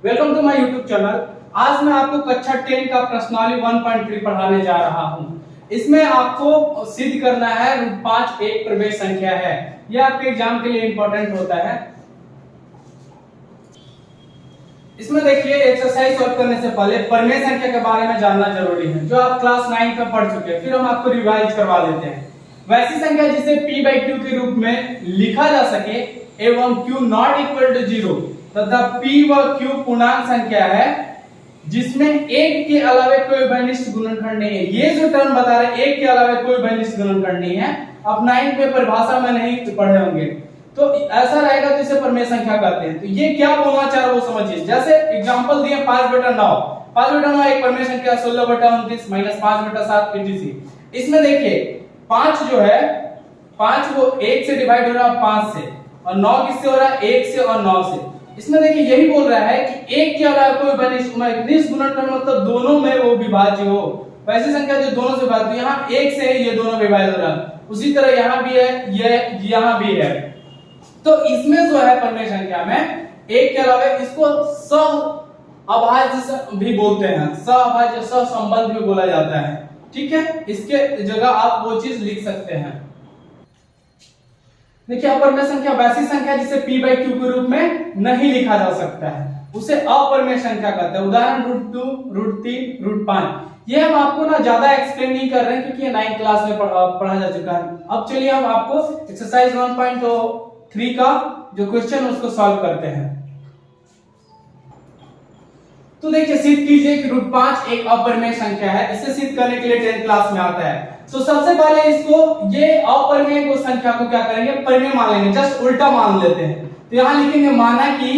Welcome to my YouTube channel. आज मैं आपको कक्षा 10 का प्रश्नावली 1.3 पढ़ाने जा रहा हूं। इसमें आपको सिद्ध करना है √5 एक प्रवेश संख्या है। यह आपके एग्जाम के लिए इंपॉर्टेंट होता है। इसमें देखिए एक्सरसाइज सॉल्व करने से पहले प्रमेय संख्या के बारे में जानना जरूरी है, जो आप क्लास 9 में पढ़ चुके हैं। फिर हम आपको रिवाइज करवा देते हैं। वैसी संख्या जिसे p/q के रूप में लिखा जा सके एवं q नॉट इक्वल टू 0 तथा p व q पूर्णांक संख्या है जिसमें एक के अलावा कोई घनिष्ठ गुणनखंड नहीं है। ये जो टर्म बता रहे एक के अलावा कोई घनिष्ठ गुणनखंड नहीं है, आप 9 में परिभाषा में नहीं पढ़े होंगे, तो ऐसा रहेगा तो इसे प्रमेय संख्या कहते हैं। तो ये क्या बोलना चाह रहा वो समझिए। जैसे एग्जांपल दिए 5/9, 5/9 एक प्रमेय संख्या, 16/29 माइनस 5/7 etc। इसमें देखिए 5 जो है 5 वो 1 से डिवाइड हो रहा है 5 से, और 9 किससे हो रहा है 1 से और 9 से। इसमें देखिए यही बोल रहा है कि एक के अलावा कोई घनिष्ठ गुणनखंड मतलब दोनों में वो विभाज्य हो। वैसी संख्या जो दोनों से विभाज्य, यहाँ 1 से है ये दोनों विभाज्य हो रहा है, उसी तरह यहाँ भी है, ये यहाँ भी है। तो इसमें जो है प्रमेय संख्या में एक के अलावा इसको सहअभाज्य भी बोलते हैं, सहअभाज्य सहसंबंध भी बोला जाता है। ठीक है, इसके जगह आप वो चीज लिख सकते हैं। देखिए अप्रमेय संख्या वैसी संख्या जिसे p/q के रूप में नहीं लिखा जा सकता है, उसे अप्रमेय संख्या कहते हैं। उदाहरण √2, √3, √5। ये हम आपको ना ज्यादा एक्सप्लेन नहीं कर रहे हैं क्योंकि 9 क्लास में पढ़ा जा चुका है। अब चलिए हम आपको एक्सरसाइज 1.3 का जो क्वेश्चन उसको सॉल्व करते हैं। तो देखिए सिद्ध कीजिए कि √5 एक अप्रमेय संख्या है। इसे सिद्ध करने के लिए 10 क्लास में आता है। तो सबसे पहले इसको ये अप्रमेय को संख्या को क्या करेंगे, प्रमेय मान लेंगे, जस्ट उल्टा मान लेते हैं। तो यहां लिखेंगे माना कि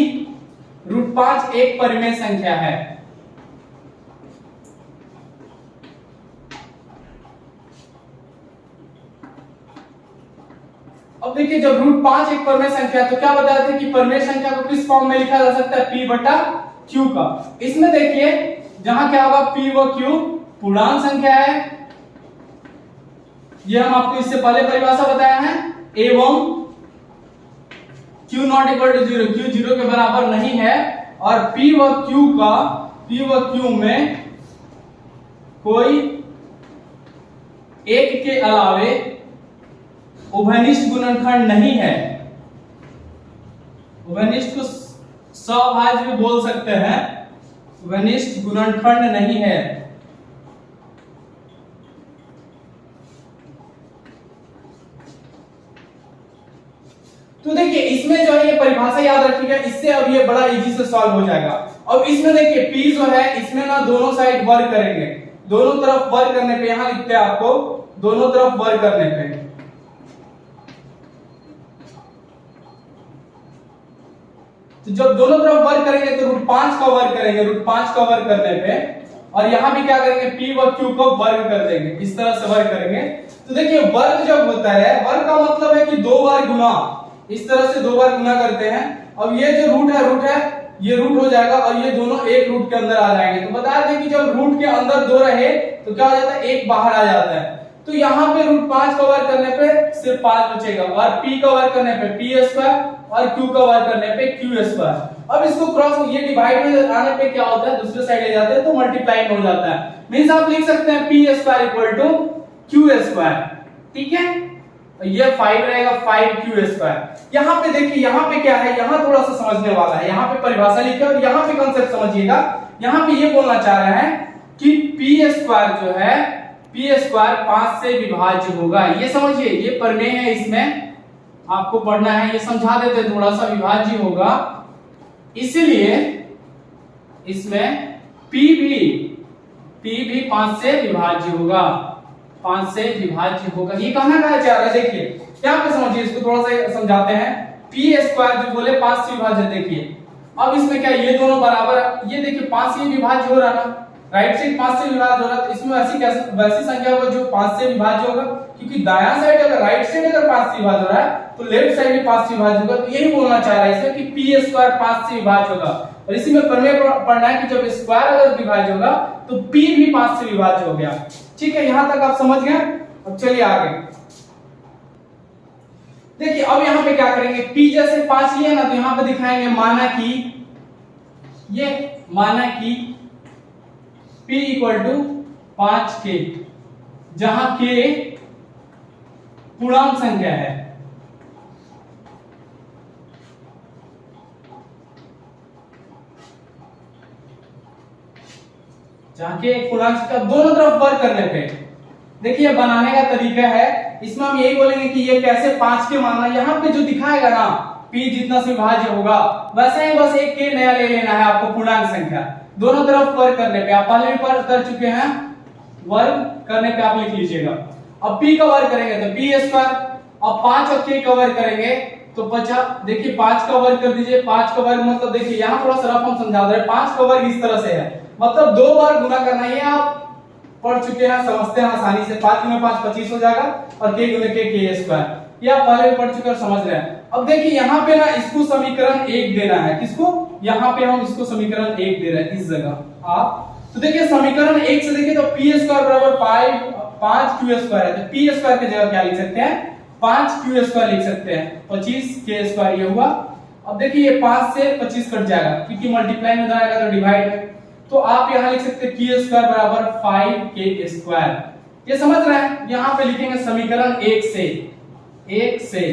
√5 एक प्रमेय संख्या है। अब देखिए जब √5 एक प्रमेय संख्या है तो क्या बताया था कि प्रमेय संख्या को किस फॉर्म में लिखा जा सकता है, p/q का। इसमें देखिए जहां क्या होगा p व q पूर्णांक संख्या है, ये हम आपको इससे पहले परिभाषा बताया है, एवं q not equal to 0, q 0 के बराबर नहीं है, और p व q में कोई एक के अलावे उभयनिष्ठ गुणनखंड नहीं है। उभयनिष्ठ को सहअभाज्य भी बोल सकते हैं, उभयनिष्ठ गुणनखंड नहीं है। तो देखिए इसमें जो है ये परिभाषा याद रखिएगा, इससे अब ये बड़ा इजी से सॉल्व हो जाएगा। अब इसमें देखिए p जो है इसमें ना दोनों साइड वर्ग करेंगे, दोनों तरफ वर्ग करने पे, यहां लिखते हैं आपको दोनों तरफ वर्ग करने पे। तो जब दोनों तरफ वर्ग करेंगे तो √5 का वर्ग करेंगे, √5 का वर्ग करने पे, और यहां भी क्या करेंगे p व q को वर्ग कर देंगे, इस तरह से वर्ग करेंगे। तो देखिए वर्ग जब होता है, वर्ग का मतलब है कि दो बार गुना, इस तरह से दो बार गुना करते हैं। अब ये जो रूट है ये रूट हो जाएगा और ये दोनों एक रूट के अंदर आ जाएंगे। तो बता दें कि जब रूट के अंदर 2 रहे तो क्या हो जाता है, एक बाहर आ जाता है। तो यहाँ पे √5 का वर्ग करने पे सिर्फ 5 बचेगा, और p का वर्ग करने पे p² और q का वर्ग करने पे q²। अब इसको क्रॉस ये डिवाइड में आने पे क्या होता है, दूसरे साइड ले जाते हैं तो मल्टीप्लाई हो जाता है। मींस आप लिख सकते हैं p² = q²। ठीक है, ये 5 रहेगा, 5q²। यहाँ पे देखिए यहाँ पे क्या है, यहाँ थोड़ा सा समझने वाला है। यहाँ पे परिभाषा लिखा और यहाँ पे कांसेप्ट समझिएगा। यहाँ पे ये बोलना चाह रहा है कि p² जो है p² 5 से विभाज्य होगा। ये समझिए, ये प्रमेय है, इसमें आपको पढ़ना है, ये समझा देते हैं थोड़ा सा। विभाज्य होगा इसीलिए इसमें p भी 5 से विभाज्य होगा, 5 से विभाज्य होगा। ये कहना क्या चाह रहा है, देखिए क्या पे समझिए, इसको थोड़ा सा समझाते हैं। p² जो बोले 5 से विभाज्य, देखिए अब इसमें क्या ये दोनों बराबर, ये देखिए 5 से विभाज्य हो रहा ना, राइट साइड 5 से विभाज्य हो रहा, तो इसमें वैसी संख्या होगा जो 5 से विभाज्य होगा, क्योंकि दायां साइड अगर राइट साइड अगर 5 से विभाज्य हो रहा है तो लेफ्ट साइड भी 5 से विभाज्य होगा। तो यही बोलना चाह रहा है इसमें कि p² 5 से विभाज्य होगा। और इसी में प्रमेय पढ़ना है कि जब स्क्वायर अगर विभाज्य होगा तो p भी 5 से विभाज्य हो गया। ठीक है, यहां तक आप समझ गए। अब चलिए आगे देखिए। अब यहाँ पे क्या करेंगे, p जैसे 5 लिए ना, तो यहाँ पे दिखाएंगे माना कि ये माना कि P इक्वल टू 5k, जहां k पूर्णांक संख्या है, जहां के एक पूर्णांक का दोनों तरफ वर्ग करने पे, देखिए बनाने का तरीका है, इसमें हम यही बोलेंगे कि ये कैसे 5 के मानना, यहाँ पे जो दिखाएगा ना p जितना से विभाज्य होगा वैसे ही बस एक के नया ले लेना है आपको पूर्णांक संख्या, दोनों तरफ वर्ग करने पे, आप पहले भी कर चुके हैं, वर्ग करने पे आप लिख लीजिएगा। अब p का वर्ग करेंगे तो p स्क्वायर, अब 5 और k का वर्ग करेंगे तो 50, देखिए 5 का वर्ग कर दीजिए, 5 का वर्ग मतलब देखिए यहाँ थोड़ा सा रफ हम समझा दे रहे हैं, 5 का वर्ग इस तरह से है, मतलब 2 बार गुना करना, ये आप पढ़ चुके हैं, समझते हैं आसानी से, 5 गुना 5 25 हो जाएगा और k गुना k स्क्वायर, ये आप पहले भी पढ़ चुके और समझ रहे हैं। अब देखिए यहाँ पे ना इसको समीकरण 1 देना है, किसको, यहाँ पे हम इसको समीकरण 1 दे रहे हैं इस जगह आप, तो देखिए समीकरण 1 से देखिए तो p स्क्वायर बराबर 5q स्क्वायर है, तो p स्क्वायर की जगह क्या लिख सकते हैं, 5q स्क्वायर लिख सकते हैं, 25k स्क्वायर ये हुआ। अब देखिए ये 5 से 25 कट जाएगा क्योंकि मल्टीप्लाई में जाएगा तो डिवाइड में, तो आप यहां लिख सकते हैं q स्क्वायर बराबर 5k स्क्वायर, ये समझ रहे हैं। यहां पे लिखेंगे समीकरण 1 से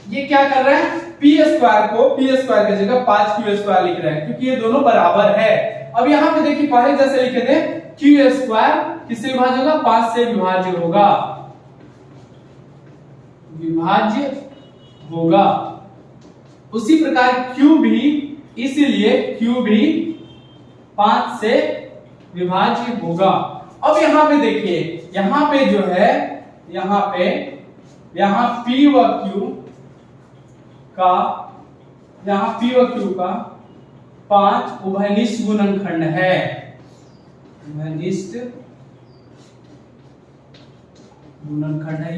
ये क्या कर रहे हैं, p स्क्वायर को p स्क्वायर की जगह 5q स्क्वायर लिख रहे हैं क्योंकि ये दोनों बराबर है। अब यहाँ पे देखिए पहले जैसे लिखे थे q स्क्वायर किससे विभाज्य होगा, 5 से विभाज्य होगा, उसी प्रकार q भी, इसीलिए q भी 5 से विभाज्य होगा। अब यहाँ पे देखिए, यहाँ पे जो है, यहाँ p व q का 5 उभयनिष्ठ गुणनखंड है,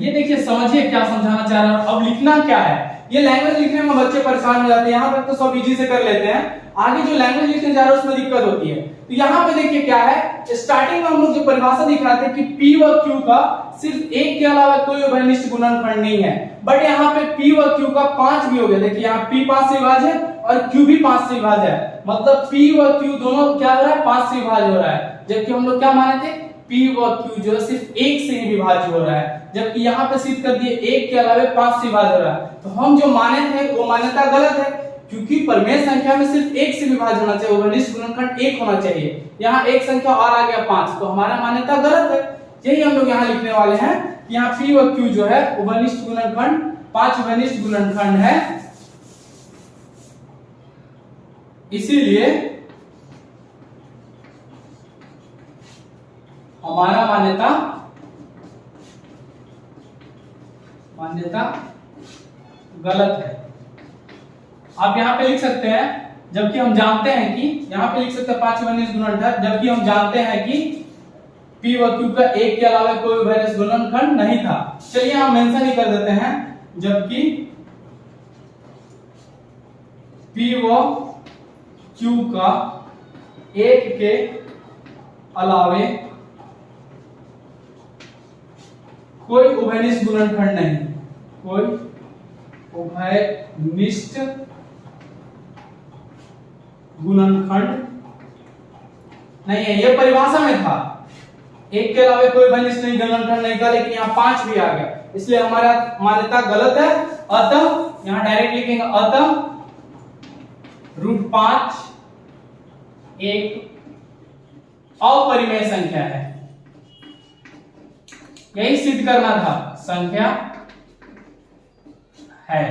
ये देखिए समझिए क्या समझाना चाह रहा हूं। अब लिखना क्या है, ये लैंग्वेज लिखने में बच्चे परेशान हो जाते हैं, यहाँ तक तो सब इजी से कर लेते हैं, आगे जो लैंग्वेज लिखने जा रहे हैं उसमें दिक्कत होती है। तो यहाँ पे देखिए क्या है, स्टार्टिंग में हम लोग जो परिभाषा दिख रहा था कि p व q का सिर्फ एक के अलावा कोई उभयनिष्ठ गुणनखंड नहीं है, बट यहाँ पे p व q का 5 भी हो गया, देखिए यहाँ p 5 से विभाज्य है और q भी 5 से विभाज्य है, मतलब p व q दोनों क्या हो रहा है, 5 से विभाज्य हो रहा है, जबकि हम लोग क्या माने थे, p व q जो है सिर्फ एक से ही विभाज्य हो रहा है, जबकि यहाँ पे सिद्ध कर दिए एक के अलावा 5 से विभाज्य हो रहा है। तो हम जो माने थे वो मान्यता गलत है, क्योंकि परिमेय संख्या में सिर्फ एक से विभाज्य होना चाहिए, उभयनिष्ठ गुणनखंड एक होना चाहिए, यहाँ एक संख्या और आ गया 5, तो हमारा मान्यता गलत है। यही हम लोग यहाँ लिखने वाले हैं कि यहाँ p व q जो है उभयनिष्ठ गुणनखंड, 5 उभयनिष्ठ गुणनखंड है, इसीलिए हमारा मान्यता गलत है। आप यहाँ पे लिख सकते हैं, जबकि हम जानते हैं कि, यहाँ पे लिख सकते हैं 5 उभयनिष्ठ गुणनखंड, जबकि हम जानते हैं कि p व q का एक के अलावा कोई उभयनिष्ठ गुणनखंड नहीं था। चलिए हम मेंशन ही कर देते हैं, जबकि p व q का एक के अलावे कोई उभयनिष्ठ गुणनखंड नहीं, कोई उभयनिष्ठ गुणनखंड नहीं है, ये परिभाषा में था, एक के अलावा कोई उभयनिष्ठ गुणनखंड नहीं था, लेकिन यहाँ 5 भी आ गया, इसलिए हमारा मान्यता गलत है। अतः यहाँ डायरेक्ट लिखेंगे, अतः √5 एक अपरिमेय संख्या है, यही सिद्ध करना था, संख्या है।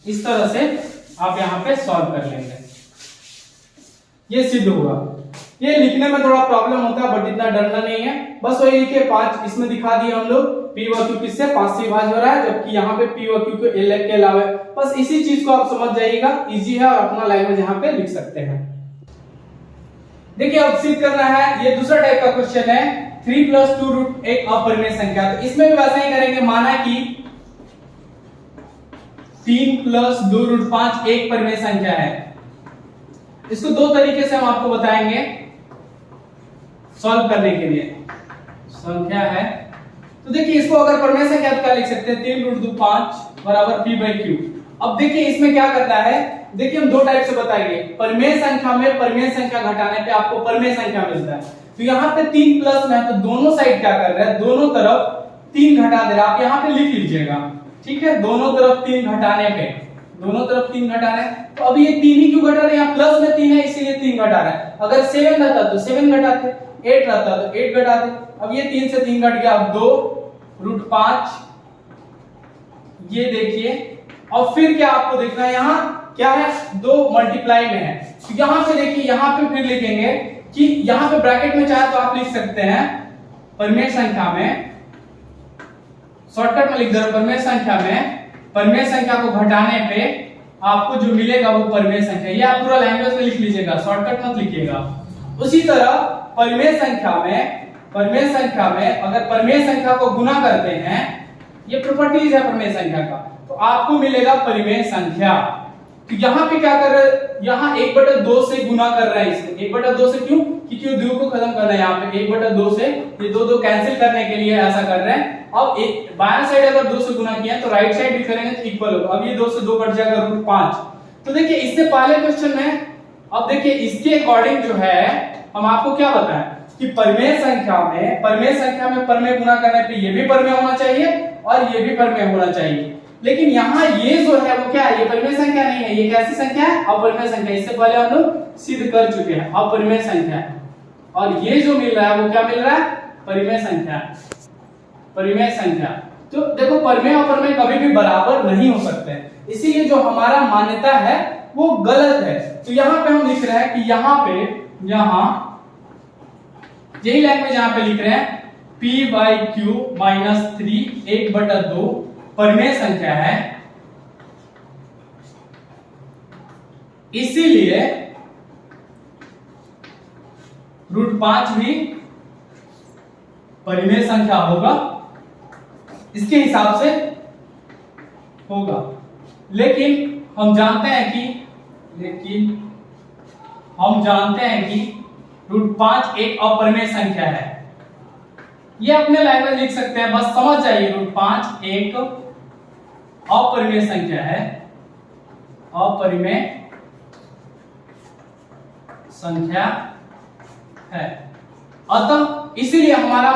इस तरह से आप यहाँ पे सॉल्व कर लेंगे, ये सिद्ध होगा। ये लिखने में थोड़ा प्रॉब्लम होता है, बट इतना डरना नहीं है, बस वही लिखे 5 इसमें दिखा दिए हम लोग, p व q किससे 5 से विभाज्य हो रहा है, जबकि यहाँ पे p व q को के अलावा, बस इसी चीज को आप समझ जाइएगा, इजी है और अपना लैंग्वेज यहाँ पे लिख सकते हैं। देखिए अब सिद्ध करना है, ये दूसरा टाइप का क्वेश्चन है, 3 + 2 एक अपरिमेय संख्या। तो इसमें भी वैसा ही करेंगे, माना कि 3 + 2√5 एक परिमेय संख्या है। इसको दो तरीके से हम आपको बताएंगे सॉल्व करने के लिए, संख्या है। तो देखिए इसको अगर परिमेय संख्या तो क्या लिख सकते हैं, 3 √5 बराबर p/q। अब देखिए इसमें क्या करना है, देखिए हम दो टाइप से बताएंगे, परिमेय संख्या में परिमेय संख्या घटाने पे आपको परिमेय संख्या मिलता है। तो यहाँ पे 3 प्लस में है तो दोनों साइड क्या कर रहे हैं, दोनों तरफ 3 घटा दे रहा है। आप यहाँ पे लिख लीजिएगा, ठीक है, दोनों तरफ 3 घटाने पे, दोनों तरफ 3 घटा रहे हैं। तो अब ये 3 ही क्यों घटा रहे हैं, यहाँ प्लस में 3 है इसीलिए 3 घटा रहे हैं। अगर 7 रहता तो 7 घटाते, 8 रहता तो 8 घटाते। अब ये 3 से 3 घट गया, अब 2√5 ये देखिए। और फिर क्या आपको देखना है, यहाँ क्या है, 2 मल्टीप्लाई में है। तो यहाँ पे देखिए, यहाँ पे फिर लिखेंगे कि यहाँ पे ब्रैकेट में चाहे तो आप लिख सकते हैं परिमेय संख्या में, शॉर्टकट में लिख दो परिमेय संख्या में, परिमेय संख्या को घटाने पे आपको जो मिलेगा वो परिमेय संख्या। ये आप पूरा लैंग्वेज में लिख लीजिएगा, शॉर्टकट मत लिखिएगा। उसी तरह परिमेय संख्या में अगर परिमेय संख्या को गुना करते हैं, ये प्रॉपर्टीज है परिमेय संख्या का, तो आपको मिलेगा परिमेय संख्या। तो यहाँ पे क्या कर रहे हैं, यहाँ 1/2 से गुना कर रहे हैं इसको। 1/2 से क्यों, क्योंकि 2 को खत्म करना है। यहाँ पे 1/2 से ये 2 कैंसिल करने के लिए ऐसा कर रहे हैं। अब एक बायां साइड अगर 2 से गुना किया तो राइट साइड भी करेंगे तो इक्वल होगा। अब ये 2 से 2 कट जाएगा √5। तो देखिए इससे पहले क्वेश्चन में, अब देखिए इसके अकॉर्डिंग जो है हम आपको क्या बताएं कि परिमेय संख्या में परिमेय गुना करने पे ये भी परिमेय होना चाहिए और ये भी परिमेय होना चाहिए। लेकिन यहाँ ये जो है वो क्या है, ये परिमेय संख्या नहीं है, ये कैसी संख्या है, अपरिमेय संख्या। इससे पहले हम लोग सिद्ध कर चुके हैं, अपरिमेय संख्या। और ये जो मिल रहा है वो क्या मिल रहा है, परिमेय संख्या, परिमेय संख्या। तो देखो परिमेय और अपरिमेय कभी भी बराबर नहीं हो सकते, इसीलिए जो हमारा मान्यता है वो गलत है। तो यहाँ पे हम लिख रहे हैं कि यहाँ यही लैंग्वेज यहाँ पे लिख रहे हैं p/q - 3 1/2 परिमेय संख्या है, इसीलिए √5 भी परिमेय संख्या होगा, इसके हिसाब से होगा। लेकिन हम जानते हैं कि √5 एक अपरिमेय संख्या है। ये अपने लैंग्वेज लिख सकते हैं, बस समझ जाइए √5 एक अपरिमेय संख्या है, अपरिमेय संख्या है। अतः इसीलिए हमारा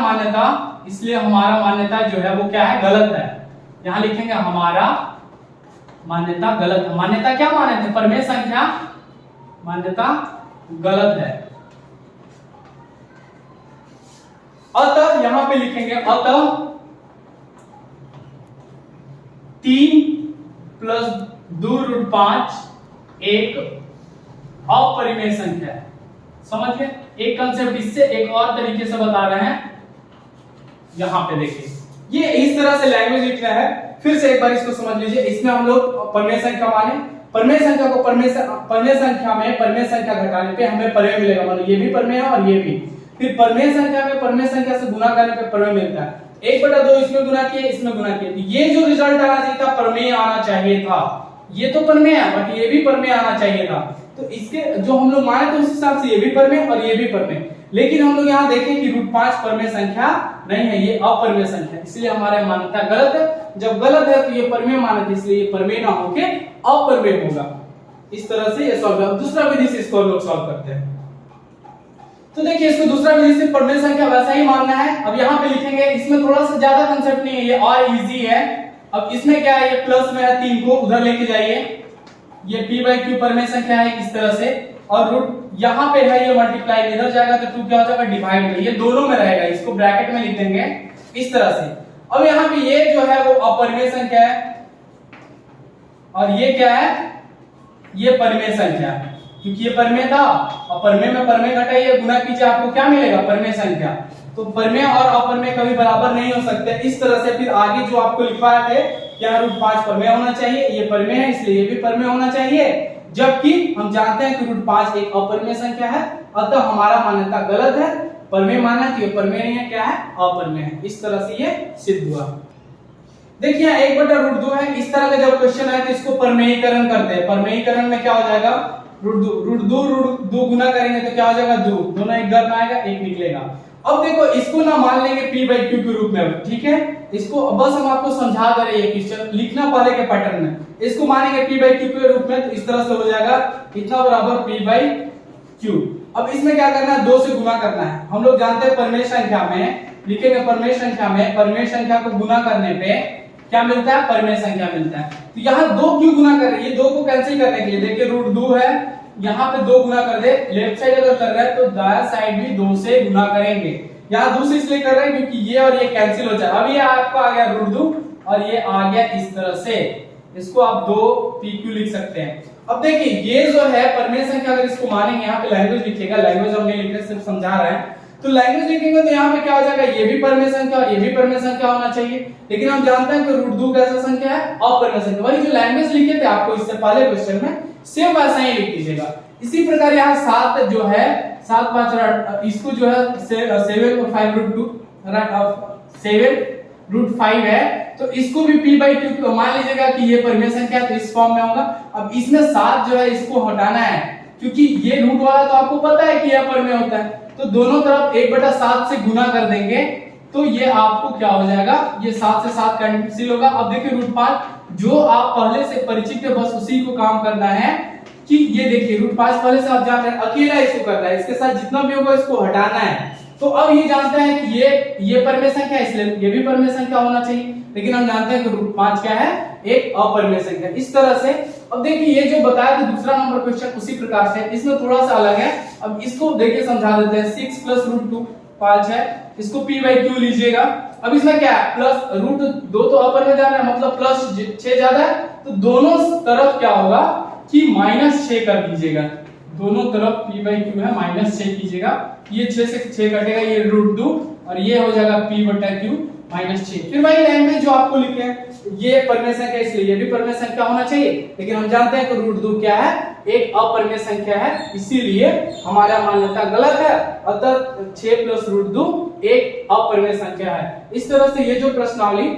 मान्यता जो है वो क्या है, गलत है। यहां लिखेंगे हमारा मान्यता गलत है। मान्यता क्या माने थे, परिमेय संख्या, मान्यता गलत है। अतः यहां पे लिखेंगे, अतः 3 + 2√5 एक अपरिमेय संख्या है। समझ गए, एक कंसेप्ट इससे एक और तरीके से बता रहे हैं। यहां पे देखिए, ये इस तरह से लैंग्वेज लिख रहा है। फिर से एक बार इसको समझ लीजिए। इसमें हम लोग परिमेय संख्या माने, परिमेय संख्या को परिमेय संख्या में परिमेय संख्या घटाने पे हमें परिमेय मिलेगा, मतलब ये भी परिमेय है और ये भी। फिर परिमेय संख्या में परिमेय संख्या से गुना करने पे परिमेय मिलता है। 1/2 इसमें गुना किए, इसमें गुना किए, ये जो रिजल्ट आना चाहिए था परिमेय आना चाहिए था। ये तो परिमेय है बट ये भी परिमेय आना चाहिए था। तो इसके जो हम लोग माने थे उस हिसाब से ये भी परिमेय और ये भी परिमेय। लेकिन हम लोग यहाँ देखें कि √5 परिमेय संख्या नहीं है, ये अपरिमेय संख्या, इसलिए हमारे मान्यता गलत है। जब गलत है तो ये परिमेय माने थे, इसलिए ये परिमेय ना होके अपरिमेय होगा। इस तरह से ये सॉल्व है। दूसरा विधि से इसको लोग सॉल्व करते हैं। तो देखिए इसको दूसरा विधि से परिमेय संख्या वैसा ही मानना है। अब यहाँ पे लिखेंगे, इसमें थोड़ा सा ज्यादा कंसेप्ट नहीं है, ये और इजी है। अब इसमें क्या है, ये प्लस में है, 3 को उधर लेके जाइए, ये p/q परिमेय संख्या है इस तरह से, और रूट यहाँ पे है ये मल्टीप्लाई, इधर जाएगा तो 2 क्या हो जाएगा, डिवाइड में, ये दोनों में रहेगा, इसको ब्रैकेट में लिख देंगे इस तरह से। अब यहाँ पे ये जो है वो अपरिमेय संख्या है और ये क्या है, ये परिमेय संख्या है, क्योंकि ये परिमेय था, अपरिमेय में परिमेय घटाइए, गुना कीजिए, आपको क्या मिलेगा, परिमेय संख्या। तो परिमेय और अपरिमेय कभी बराबर नहीं हो सकते। इस तरह से फिर आगे जो आपको लिखवाए थे, क्या √5 परिमेय होना चाहिए, ये परिमेय है इसलिए ये भी परिमेय होना चाहिए, जबकि हम जानते हैं कि √5 एक अपरिमेय संख्या है, अतः हमारा मान्यता गलत है। परिमेय माना कि ये परिमेय नहीं है, क्या है, अपरिमेय है। इस तरह से ये सिद्ध हुआ। देखिए 1/√2 है, इस तरह का जब क्वेश्चन आए तो इसको परमेयीकरण करते हैं। परमेयीकरण में क्या हो जाएगा, √2 गुना करेंगे तो क्या हो जाएगा, 2, दोनों एक घर में आएगा, एक निकलेगा। अब देखो इसको ना मान लेंगे p/q के रूप में, ठीक है, इसको बस हम आपको समझा दे रहे हैं क्वेश्चन, लिखना पहले के पैटर्न में। इसको मानेंगे p बाई क्यू के रूप में, तो इस तरह से हो जाएगा इतना बराबर p बाई क्यू। अब इसमें क्या करना है, 2 से गुना करना है। हम लोग जानते हैं परिमेय संख्या में लिखेंगे, परिमेय संख्या में परिमेय संख्या को गुना करने पे क्या मिलता है, परिमेय संख्या मिलता है। तो यहाँ 2 क्यों गुना कर रहे हैं, ये 2 को कैंसिल करने के लिए देखिए रूट 2 है, यहाँ पे 2 गुना कर दे, लेफ्ट साइड अगर कर रहा है तो दाया साइड भी 2 से गुना करेंगे। यहाँ 2 से इसलिए कर रहे हैं क्योंकि ये और ये कैंसिल हो जाए। अब ये आपका आ गया रूट 2 और ये आ गया इस तरह से, इसको आप 2pq लिख सकते हैं। अब देखिए ये जो है परिमेय संख्या, अगर इसको मानेंगे, यहाँ पे लैंग्वेज लिखिएगा, लैंग्वेज हम नहीं लिख रहे, सिर्फ समझा रहे हैं। तो लैंग्वेज लिखेंगे तो यहाँ पे क्या हो जाएगा, ये भी परिमेय संख्या और ये भी परिमेय संख्या होना चाहिए। लेकिन हम जानते हैं कि रूट 2 कैसा संख्या है, अपरिमेय संख्या। वही जो लैंग्वेज लिखे थे आपको इससे पहले क्वेश्चन में, सेम वैसा ही लिख दीजिएगा। इसी प्रकार यहाँ 7 जो है 7 5 इसको जो है 7 और 5 रूट 2 7 रूट 5 है, तो इसको भी p बाई क्यू मान लीजिएगा कि ये परिमेय संख्या तो इस फॉर्म में होगा। अब इसमें 7 जो है इसको हटाना है, क्योंकि ये रूट वाला तो आपको पता है कि यह परिमेय होता है, तो दोनों तरफ 1/7 से गुना कर देंगे, तो ये आपको क्या हो जाएगा, ये 7 से 7 कैंसिल होगा। अब देखिए रूट 5 जो आप पहले से परिचित है, बस उसी को काम करना है कि ये देखिए रूट 5 पहले से आप जान रहे हैं, अकेला इसको करना है, इसके साथ जितना भी होगा इसको हटाना है। तो अब ये जानते हैं कि ये परिमेय संख्या है, इसलिए ये भी परिमेय संख्या होना चाहिए। लेकिन हम जानते हैं कि रूट 5 क्या है, एक अपरिमेय संख्या। इस तरह से अब देखिए ये जो बताया था दूसरा नंबर क्वेश्चन, उसी प्रकार से इसमें थोड़ा सा अलग है। अब इसको देखिए समझा देते हैं। 6 प्लस रूट 2 5 है, इसको p बाई क्यू लीजिएगा। अब इसमें क्या है, प्लस रूट 2 तो अपरिमेय जा रहा है, मतलब प्लस 6 ज्यादा है, तो दोनों तरफ क्या होगा कि -6 कर दीजिएगा। दोनों तरफ p बाई क्यू है, -6 कीजिएगा। ये 6 से 6 कटेगा, ये रूट 2 और ये हो जाएगा p बटा क्यू -6। फिर वही लैंग्वेज जो आपको लिखे हैं, ये परिमेय संख्या इसलिए ये भी परिमेय संख्या होना चाहिए। लेकिन हम जानते हैं कि रूट 2 क्या है, एक अपरिमेय संख्या है, इसीलिए हमारा मान्यता गलत है। अतः 6 प्लस रूट 2 एक अपरिमेय संख्या है। इस तरह से ये जो प्रश्नावली